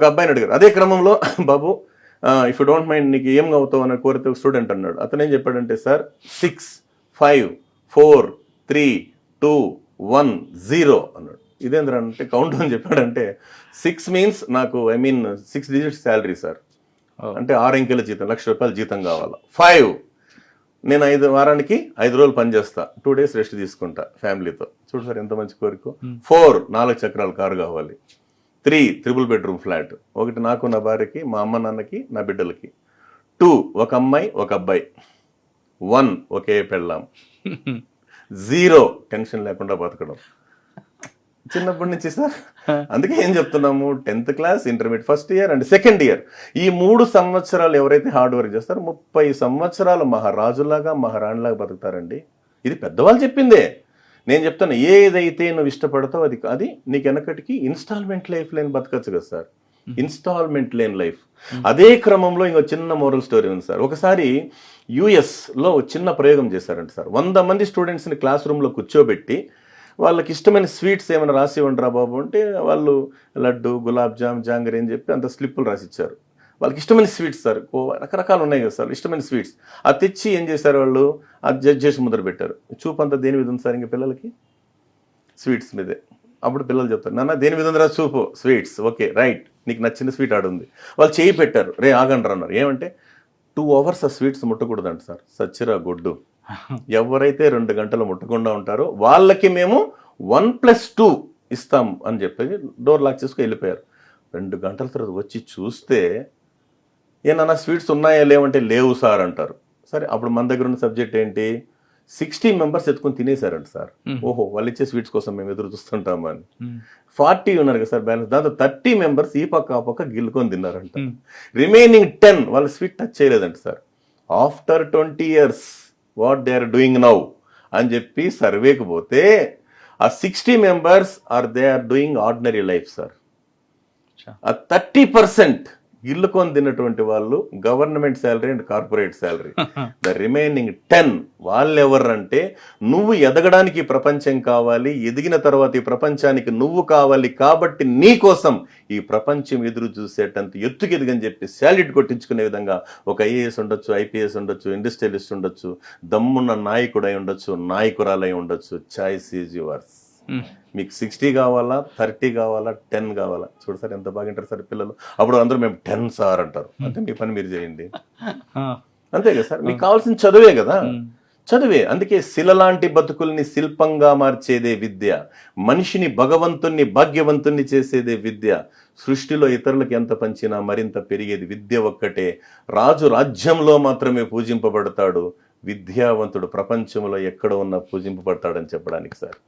ఒక అబ్బాయిని అడిగారు. అదే క్రమంలో బాబు ఇఫ్ యూ డోంట్ మైండ్ నీకు ఏం అవుతావు అని కోరితే ఒక స్టూడెంట్ అన్నాడు. అతను ఏం చెప్పాడంటే, సార్ 6 5 4 3 2 1 0 అన్నాడు. ఇదేంద్ర అంటే కౌంట్ అని చెప్పాడంటే 6 మీన్స్ నాకు 6 డిజిట్స్ శాలరీ సార్, అంటే 6 అంకెల జీతం, ₹1,00,000 జీతం కావాలా. 5 నేను 5 వారానికి 5 రోజులు పని చేస్తా, 2 డేస్ రెస్ట్ తీసుకుంటా ఫ్యామిలీతో. చూడు సార్ ఎంత మంచి కోరిక. 4 4 చక్రాల కారు కావాలి. 3 3 బెడ్రూమ్ ఫ్లాట్, ఒకటి నాకు నా భార్యకి, మా అమ్మ నాన్నకి, నా బిడ్డలకి. 2 ఒక అమ్మాయి ఒక అబ్బాయి. 1 ఒకే పెళ్ళాం. 0 టెన్షన్ లేకుండా బతకడం. చిన్నప్పటి నుంచి సార్, అందుకే ఏం చెప్తున్నాము, 10th class, intermediate first year and second year, ఈ 3 సంవత్సరాలు ఎవరైతే హార్డ్ వర్క్ చేస్తారో 30 సంవత్సరాలు మహారాజులాగా మహారాణిలాగా బతుకుతారండి. ఇది పెద్దవాళ్ళు చెప్పిందే. నేను చెప్తాను, ఏదైతే నువ్వు ఇష్టపడతావు అది నీకు వెనకటికి ఇన్స్టాల్మెంట్ లైఫ్ లేని బతకచ్చు కదా సార్, ఇన్స్టాల్మెంట్ లేని లైఫ్. అదే క్రమంలో ఇంకో చిన్న మోరల్ స్టోరీ ఉంది సార్. ఒకసారి యుఎస్లో చిన్న ప్రయోగం చేశారంట సార్. 100 మంది స్టూడెంట్స్ని క్లాస్ రూమ్లో కూర్చోబెట్టి వాళ్ళకి ఇష్టమైన స్వీట్స్ ఏమైనా రాసి ఇవ్వండిరా బాబు అంటే వాళ్ళు లడ్డు, గులాబ్ జామ్, జాంగరీ అని చెప్పి అంత స్లిప్పులు రాసిచ్చారు. వాళ్ళకి ఇష్టమైన స్వీట్స్ సార్, రకరకాలు ఉన్నాయి కదా సార్ ఇష్టమైన స్వీట్స్. అది తెచ్చి ఏం చేశారు వాళ్ళు, అది జడ్జ్ చేసి ముద్ర పెట్టారు. చూపు అంతా దేని మీద ఉంది సార్ ఇంకా పిల్లలకి? స్వీట్స్ మీదే. అప్పుడు పిల్లలు చెప్తారు, నాన్న దేని మీద ఉందిరా చూపు? స్వీట్స్. ఓకే రైట్, నీకు నచ్చిన స్వీట్ ఆడుంది. వాళ్ళు చేయి పెట్టారు, రే ఆగండి అన్నారు. ఏమంటే 2 అవర్స్ ఆ స్వీట్స్ ముట్టకూడదంట సార్. సచ్చిరా గొడ్డు, ఎవరైతే 2 గంటలు ముట్టకుండా ఉంటారో వాళ్ళకి మేము 1+2 ఇస్తాం అని చెప్పి డోర్ లాక్ చేసుకుని వెళ్ళిపోయారు. 2 గంటల తర్వాత వచ్చి చూస్తే, ఏమన్నా స్వీట్స్ ఉన్నాయా లేవంటే లేవు సార్ అంటారు. సరే అప్పుడు మన దగ్గర ఉన్న సబ్జెక్ట్ ఏంటి, 60 మెంబర్స్ ఎత్తుకొని తినేశారంట సార్. ఓహో, వాళ్ళు ఇచ్చే స్వీట్స్ కోసం మేము ఎదురు చూస్తుంటామా అని. 40 ఉన్నారు కదా సార్ బ్యాలెన్స్, దాంతో 30 మెంబర్స్ ఈ పక్క ఆ పక్క గిల్లుకొని తిన్నారంట. రిమైనింగ్ 10 వాళ్ళు స్వీట్ టచ్ చేయలేదంట sir. After 20 years what they are doing now అని చెప్పి సర్వేకి పోతే ఆ 60 members they are doing ordinary life sir. ఆ 30% గిల్లుకొని తిన్నటువంటి వాళ్ళు government salary and corporate salary. The remaining 10 వాళ్ళు ఎవరంటే, నువ్వు ఎదగడానికి ప్రపంచం కావాలి, ఎదిగిన తర్వాత ఈ ప్రపంచానికి నువ్వు కావాలి, కాబట్టి నీ కోసం ఈ ప్రపంచం ఎదురు చూసేటంత ఎత్తుకు ఎదిగని చెప్పి శాలరీ కొట్టించుకునే విధంగా ఒక ఐఏఎస్ ఉండొచ్చు, ఐపీఎస్ ఉండొచ్చు, ఇండస్ట్రియలిస్ట్ ఉండొచ్చు, దమ్మున్న నాయకుడై ఉండొచ్చు, నాయకురాలై ఉండొచ్చు. Choice is yours. మీకు 60 కావాలా, 30 కావాలా, 10 కావాలా? చూడు సార్ ఎంత బాగా వింటారు సార్ పిల్లలు. అప్పుడు అందరూ మేము 10 సార్ అంటారు. అంటే మీ పని మీరు చేయండి, అంతే కదా సార్. మీకు కావాల్సిన చదువే కదా, చదువే. అందుకే శిల లాంటి బతుకుల్ని శిల్పంగా మార్చేదే విద్య, మనిషిని భగవంతుణ్ణి భాగ్యవంతుణ్ణి చేసేదే విద్య. సృష్టిలో ఇతరులకు ఎంత పంచినా మరింత పెరిగేది విద్య ఒక్కటే. రాజు రాజ్యంలో మాత్రమే పూజింపబడతాడు, విద్యావంతుడు ప్రపంచంలో ఎక్కడ ఉన్నా పూజింపబడతాడని చెప్పడానికి సార్.